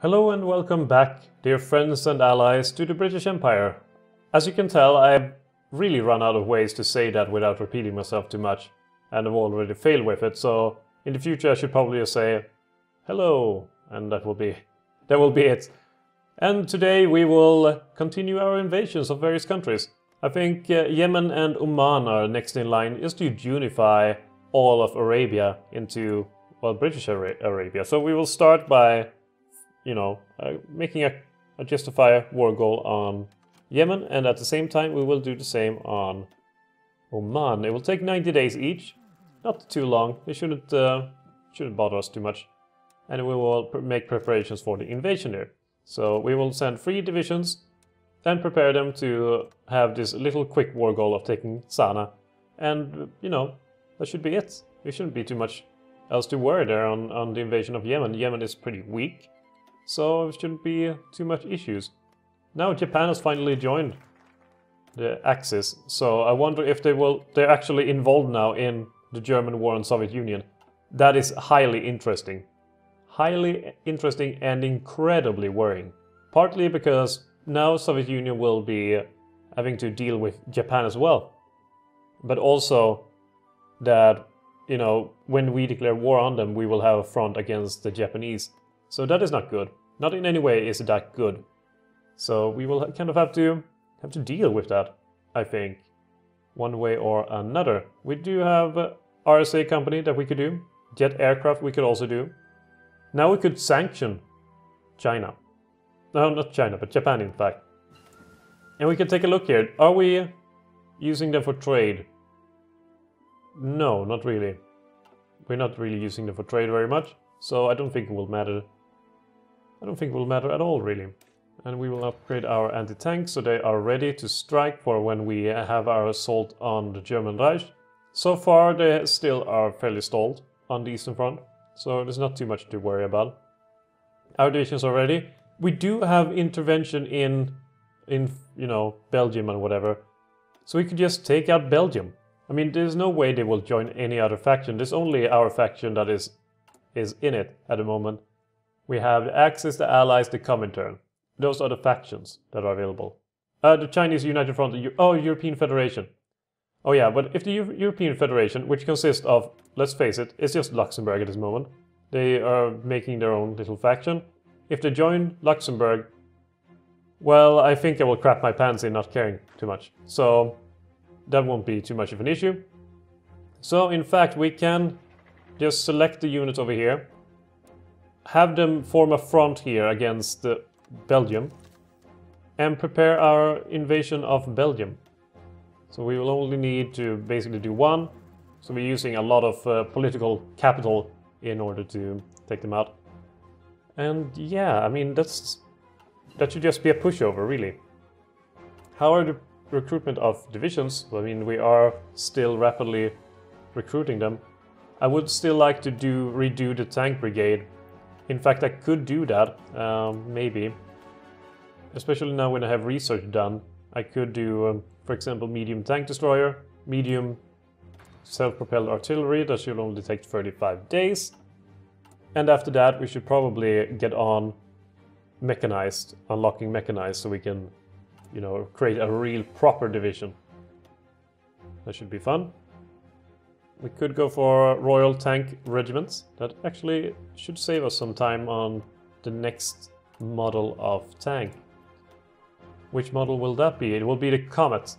Hello and welcome back, dear friends and allies, to the British Empire. As you can tell, I've really run out of ways to say that without repeating myself too much, and I've already failed with it, so in the future I should probably just say hello, and that will be it. And today we will continue our invasions of various countries. I think Yemen and Oman are next in line just to unify all of Arabia into, well, British Arabia. So we will start by making a justify war goal on Yemen, and at the same time we will do the same on Oman. It will take 90 days each, not too long. It shouldn't bother us too much, and we will make preparations for the invasion there. So we will send 3 divisions and prepare them to have this little quick war goal of taking Sana, and that should be it. There shouldn't be too much else to worry there on the invasion of Yemen. Yemen is pretty weak, so it shouldn't be too much issues. Now Japan has finally joined the Axis, so I wonder if they're actually involved now in the German war on Soviet Union. That is highly interesting. Highly interesting and incredibly worrying. Partly because now Soviet Union will be having to deal with Japan as well. But also that, when we declare war on them, we will have a front against the Japanese. So that is not good. Not in any way is that good. So we will kind of have to deal with that, I think, one way or another. We do have RSA company that we could do. Jet aircraft we could also do. Now we could sanction China. No, not China, but Japan in fact. And we can take a look here. Are we using them for trade? No, not really. We're not really using them for trade very much. So I don't think it will matter. I don't think it will matter at all, really. And we will upgrade our anti-tanks so they are ready to strike for when we have our assault on the German Reich. So far they still are fairly stalled on the Eastern Front, so there's not too much to worry about. Our divisions are ready. We do have intervention in Belgium and whatever, so we could just take out Belgium. I mean, there's no way they will join any other faction. There's only our faction that is in it at the moment. We have the Axis, the Allies, the Comintern. Those are the factions that are available. The Chinese United Front, European Federation. Oh yeah, but if the European Federation, which consists of, let's face it, it's just Luxembourg at this moment. They are making their own little faction. If they join Luxembourg, well, I think I will crap my pants in not caring too much. So that won't be too much of an issue. So in fact, we can just select the units over here, have them form a front here against Belgium, and prepare our invasion of Belgium. So we will only need to basically do one, so we're using a lot of political capital in order to take them out. And yeah, I mean, that should just be a pushover, really. How are the recruitment of divisions? Well, I mean, we are still rapidly recruiting them. I would still like to redo the tank brigade. In fact, I could do that, maybe. Especially now when I have research done. I could do, for example, medium tank destroyer, medium self-propelled artillery, that should only take 35 days. And after that, we should probably get on mechanized, unlocking mechanized, so we can, create a real proper division. That should be fun. We could go for Royal Tank Regiments. That actually should save us some time on the next model of tank. Which model will that be? It will be the Comet,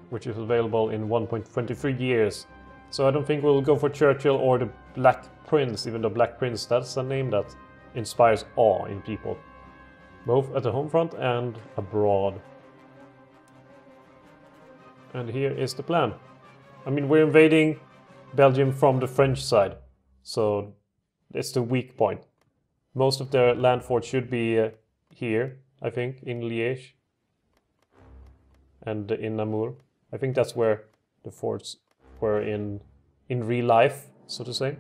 which is available in 1.23 years. So I don't think we'll go for Churchill or the Black Prince, even though Black Prince, that's a name that inspires awe in people. Both at the home front and abroad. And here is the plan. I mean, we're invading Belgium from the French side, so it's the weak point. Most of their land forts should be here, I think, in Liège and in Namur. I think that's where the forts were in real life, so to say.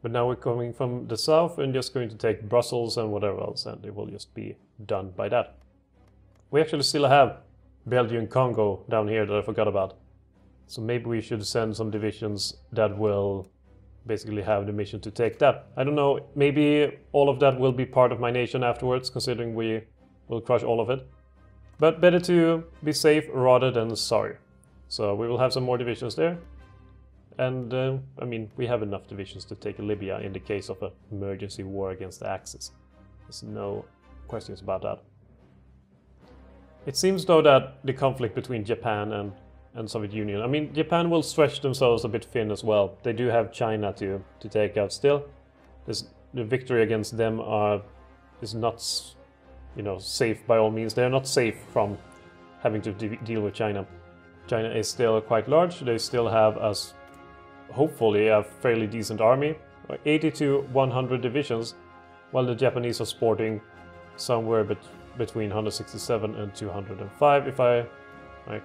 But now we're coming from the south and just going to take Brussels and whatever else, and it will just be done by that. We actually still have Belgian Congo down here that I forgot about. So maybe we should send some divisions that will basically have the mission to take that. I don't know, maybe all of that will be part of my nation afterwards, considering we will crush all of it. But better to be safe rather than sorry. So we will have some more divisions there. And, I mean, we have enough divisions to take Libya in the case of an emergency war against the Axis. There's no questions about that. It seems, though, that the conflict between Japan and Soviet Union, I mean, Japan will stretch themselves a bit thin as well. They do have China to take out still. The victory against them is not, you know, safe by all means. They're not safe from having to deal with China. China is still quite large. They still have, as hopefully, a fairly decent army, 80 to 100 divisions, while the Japanese are sporting somewhere between 167 and 205. If I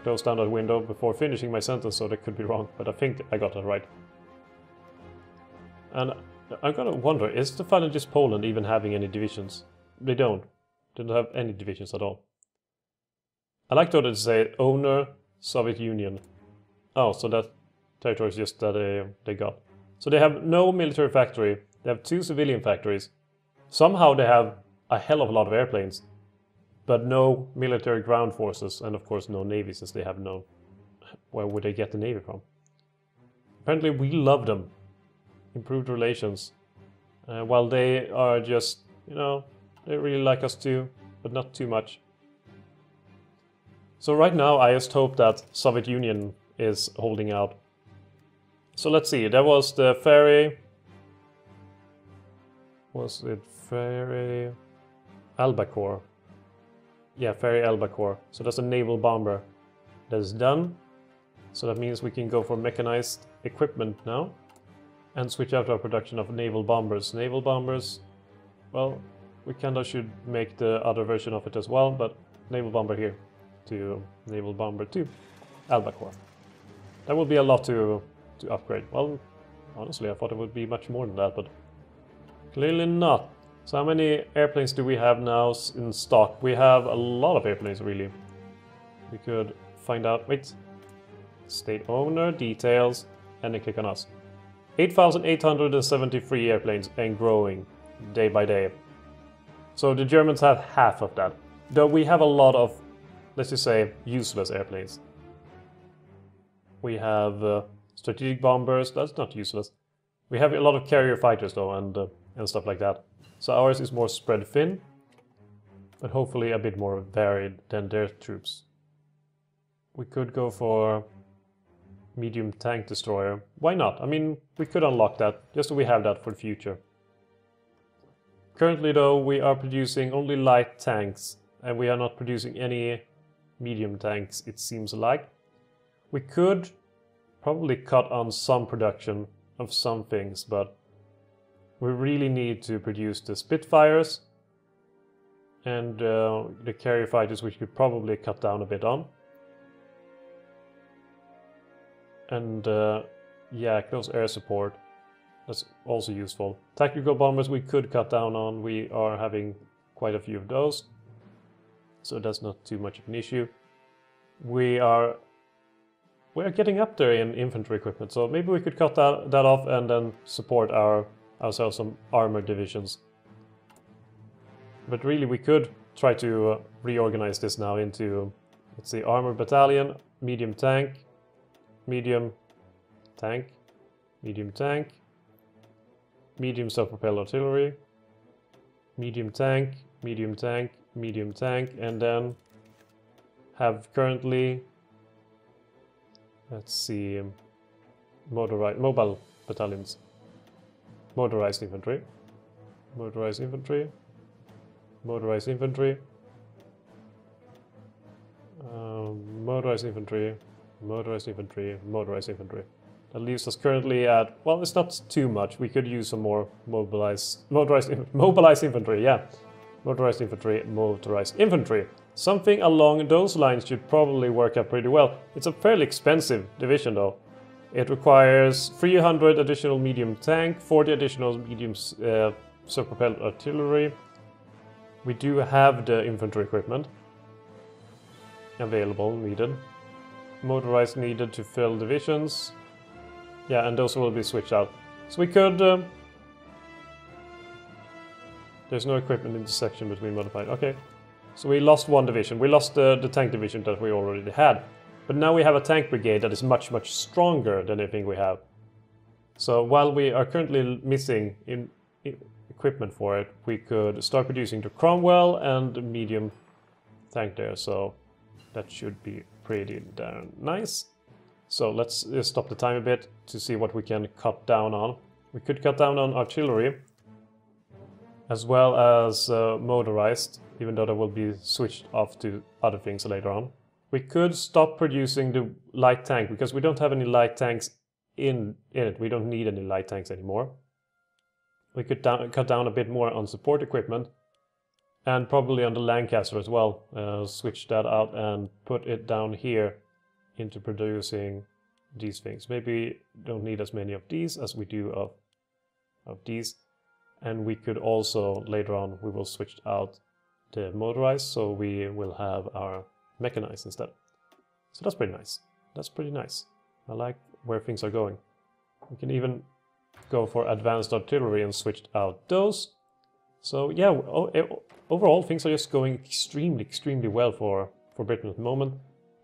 close down that window before finishing my sentence, so that could be wrong, but I think I got that right. And I'm gonna wonder, is the Phalangists Poland even having any divisions? They don't. They don't have any divisions at all. I like though to say owner Soviet Union. Oh, so that territory is just that they got. So they have no military factory. They have 2 civilian factories. Somehow they have a hell of a lot of airplanes, but no military ground forces, and of course no navy, since they have no... Where would they get the navy from? Apparently we love them. Improved relations. While they are just, you know, they really like us too, but not too much. So right now I just hope that Soviet Union is holding out. So let's see, there was the ferry... Was it ferry... Albacore? Yeah, ferry Albacore. So that's a naval bomber. That is done. So that means we can go for mechanized equipment now. And switch out our production of naval bombers. Naval bombers... Well, we kinda should make the other version of it as well, but naval bomber here. To naval bomber 2. Albacore. That would be a lot to upgrade. Well, honestly, I thought it would be much more than that, but clearly not. So how many airplanes do we have now in stock? We have a lot of airplanes, really. We could find out... Wait. State owner, details, and then click on us. 8,873 airplanes and growing day by day. So the Germans have half of that. Though we have a lot of, let's just say, useless airplanes. We have strategic bombers, that's not useless. We have a lot of carrier fighters though, and stuff like that. So ours is more spread thin, but hopefully a bit more varied than their troops. We could go for medium tank destroyer. Why not? I mean, we could unlock that, just so we have that for the future. Currently though, we are producing only light tanks, and we are not producing any medium tanks, it seems like. We could probably cut on some production of some things, but we really need to produce the Spitfires and the carrier fighters, which we could probably cut down a bit on. And yeah, close air support, that's also useful. Tactical bombers we could cut down on, we are having quite a few of those, so that's not too much of an issue. We are getting up there in infantry equipment, so maybe we could cut that off and then support ourselves some armored divisions. But really we could try to reorganize this now into, let's see, armored battalion, medium tank, medium tank, medium tank, medium self-propelled artillery, medium tank, medium tank, medium tank, and then have currently, let's see, mobile battalions. Motorized infantry, motorized infantry, motorized infantry, motorized infantry, motorized infantry, motorized infantry. That leaves us currently at, well, it's not too much. We could use some more mobilized infantry, yeah. Motorized infantry, motorized infantry. Something along those lines should probably work out pretty well. It's a fairly expensive division though. It requires 300 additional medium tank, 40 additional medium self-propelled artillery. We do have the infantry equipment available, needed. Motorized needed to fill divisions. Yeah, and those will be switched out. So we could... there's no equipment intersection between modified. Okay. So we lost one division. We lost the tank division that we already had. But now we have a tank brigade that is much, much stronger than anything we have. So while we are currently missing in equipment for it, we could start producing the Cromwell and the medium tank there. So that should be pretty darn nice. So let's stop the time a bit to see what we can cut down on. We could cut down on artillery, as well as motorized, even though that will be switched off to other things later on. We could stop producing the light tank, because we don't have any light tanks in it. We don't need any light tanks anymore. We could cut down a bit more on support equipment, and probably on the Lancaster as well. Switch that out and put it down here into producing these things. Maybe don't need as many of these as we do of these. And we could also, later on, we will switch out the motorized, so we will have our mechanized instead. So that's pretty nice. That's pretty nice. I like where things are going. We can even go for advanced artillery and switch out those. So yeah, overall things are just going extremely well for Britain at the moment.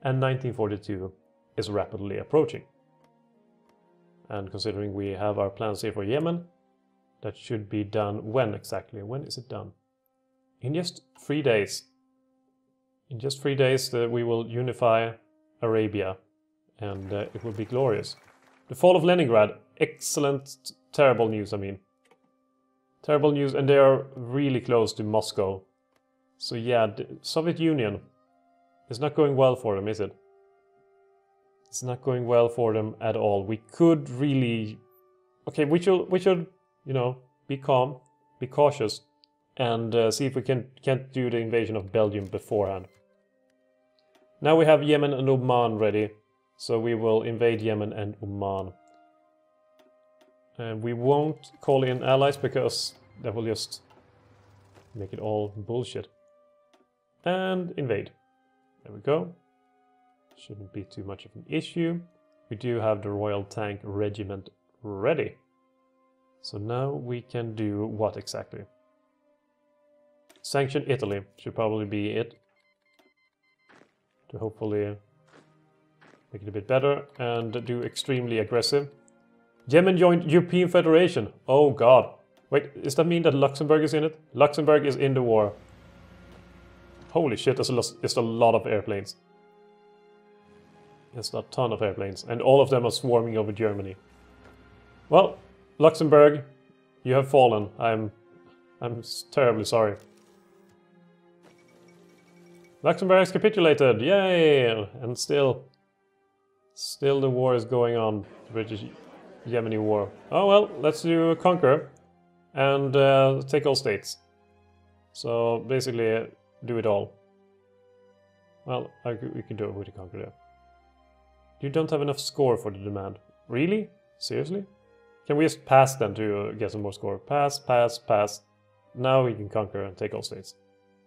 And 1942 is rapidly approaching. And considering we have our plans here for Yemen, that should be done when exactly? When is it done? In just 3 days. In just 3 days we will unify Arabia, and it will be glorious. The fall of Leningrad, excellent, terrible news, I mean. Terrible news, and they are really close to Moscow. So yeah, the Soviet Union is not going well for them, is it? It's not going well for them at all. We could really... Okay, we should, you know, be calm, be cautious, and see if we can't do the invasion of Belgium beforehand. Now we have Yemen and Oman ready, so we will invade Yemen and Oman. And we won't call in allies because that will just make it all bullshit. And invade. There we go. Shouldn't be too much of an issue. We do have the Royal Tank Regiment ready. So now we can do what exactly? Sanction Italy should probably be it. To hopefully make it a bit better and do extremely aggressive. Yemen joined European Federation. Oh god. Wait, does that mean that Luxembourg is in it? Luxembourg is in the war. Holy shit, that's a lot of airplanes. It's a ton of airplanes, and all of them are swarming over Germany. Well, Luxembourg, you have fallen. I'm terribly sorry. Luxembourg has capitulated, yay! And still the war is going on, the British-Yemeni war. Oh well, let's do conquer and take all states. So basically, do it all. Well, we can do it with the conquer there. You don't have enough score for the demand. Really? Seriously? Can we just pass then to get some more score? Pass, pass, pass. Now we can conquer and take all states.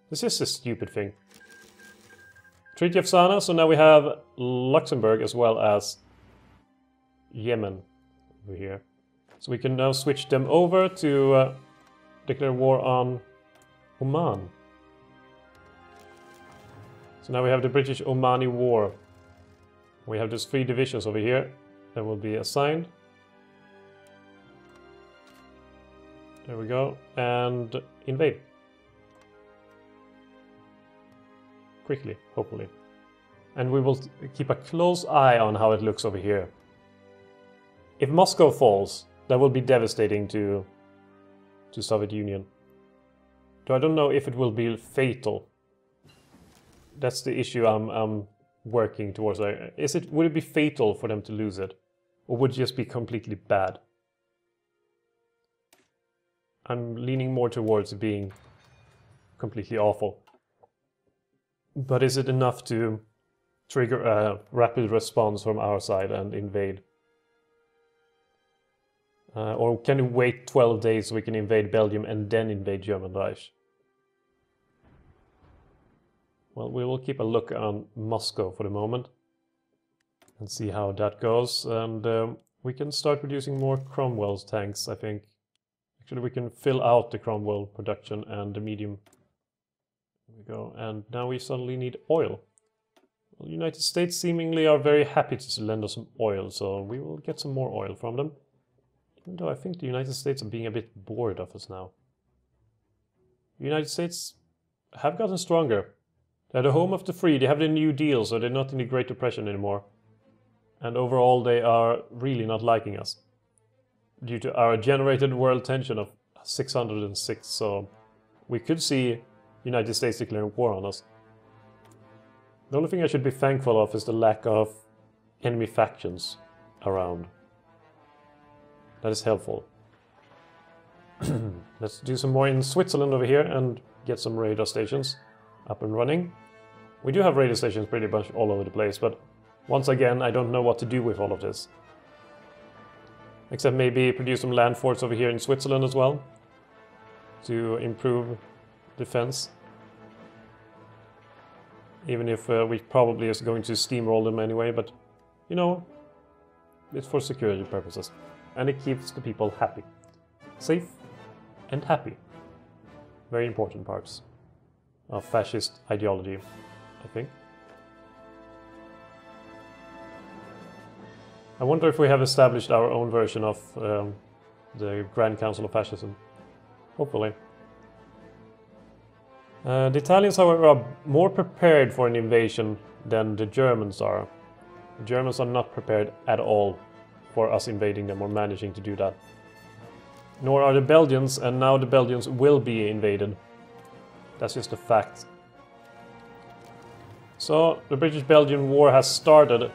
This is a stupid thing. Treaty of Sana, so now we have Luxembourg as well as Yemen over here. So we can now switch them over to declare war on Oman. So now we have the British-Omani War. We have these 3 divisions over here that will be assigned. There we go. And invade. Quickly, hopefully. And we will keep a close eye on how it looks over here. If Moscow falls, that will be devastating to Soviet Union. Though I don't know if it will be fatal. That's the issue I'm working towards. Would it be fatal for them to lose it? Or would it just be completely bad? I'm leaning more towards being completely awful. But is it enough to trigger a rapid response from our side and invade? Or can we wait 12 days so we can invade Belgium and then invade German Reich? Well, we will keep a look on Moscow for the moment and see how that goes. And We can start producing more Cromwell's tanks, I think. Actually, we can fill out the Cromwell production and the medium. There we go. And now we suddenly need oil. Well, the United States seemingly are very happy to lend us some oil, so we will get some more oil from them. Even though I think the United States are being a bit bored of us now. The United States have gotten stronger. They're the home of the free, they have the New Deal, so they're not in the Great Depression anymore. And overall they are really not liking us. Due to our generated world tension of 606, so we could see United States declaring war on us. The only thing I should be thankful of is the lack of enemy factions around. That is helpful. Let's do some more in Switzerland over here and get some radar stations up and running. We do have radar stations pretty much all over the place, but once again I don't know what to do with all of this. Except maybe produce some land forts over here in Switzerland as well to improve defense. Even if we probably is going to steamroll them anyway, but you know, it's for security purposes. And it keeps the people happy. Safe and happy. Very important parts of fascist ideology, I think. I wonder if we have established our own version of the Grand Council of Fascism. Hopefully. The Italians, however, are more prepared for an invasion than the Germans are. The Germans are not prepared at all for us invading them or managing to do that. Nor are the Belgians, and now the Belgians will be invaded. That's just a fact. So, the British-Belgian War has started,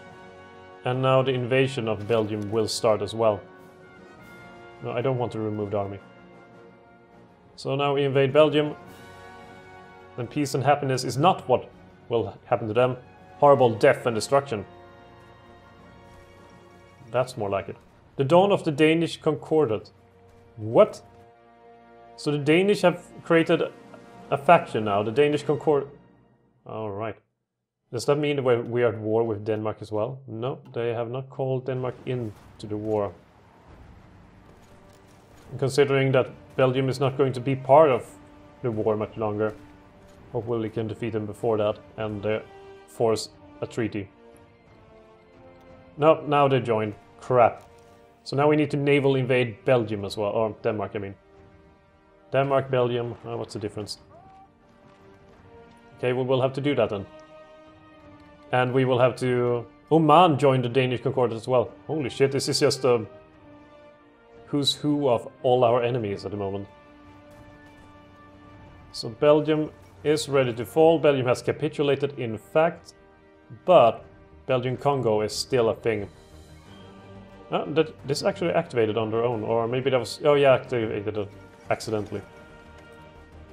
and now the invasion of Belgium will start as well. No, I don't want to remove the army. So now we invade Belgium. Then peace and happiness is not what will happen to them. Horrible death and destruction. That's more like it. The dawn of the Danish Concordat. What? So the Danish have created a faction now, the Danish Concord. Alright. Does that mean that we are at war with Denmark as well? No, they have not called Denmark into the war. And considering that Belgium is not going to be part of the war much longer, hopefully we can defeat them before that and force a treaty. No, now they joined. Crap. So now we need to naval invade Belgium as well, or Denmark, I mean. Denmark, Belgium, what's the difference? Okay, we will have to do that then. And we will have to... Oman joined the Danish Concordat as well. Holy shit, this is just a who's who of all our enemies at the moment. So Belgium is ready to fall. Belgium has capitulated in fact, but Belgian Congo is still a thing. This actually activated on their own, or maybe that was... Oh yeah, activated it accidentally.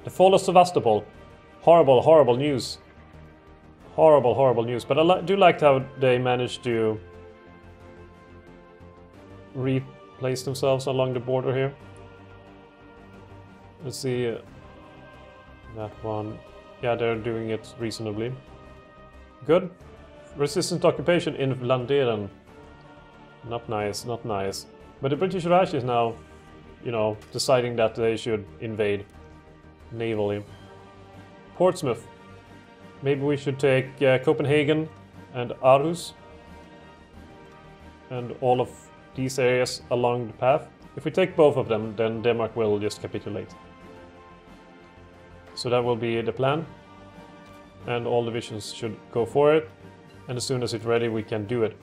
The fall of Sevastopol. Horrible, horrible news. Horrible, horrible news. But I do like how they managed to replace themselves along the border here. Let's see. That one. Yeah, they're doing it reasonably. Good. Resistant occupation in Vlaanderen. Not nice, not nice. But the British Raj is now, you know, deciding that they should invade navally. Portsmouth. Maybe we should take Copenhagen and Aarhus and all of these areas along the path. If we take both of them, then Denmark will just capitulate. So that will be the plan. And all divisions should go for it. And as soon as it's ready, we can do it.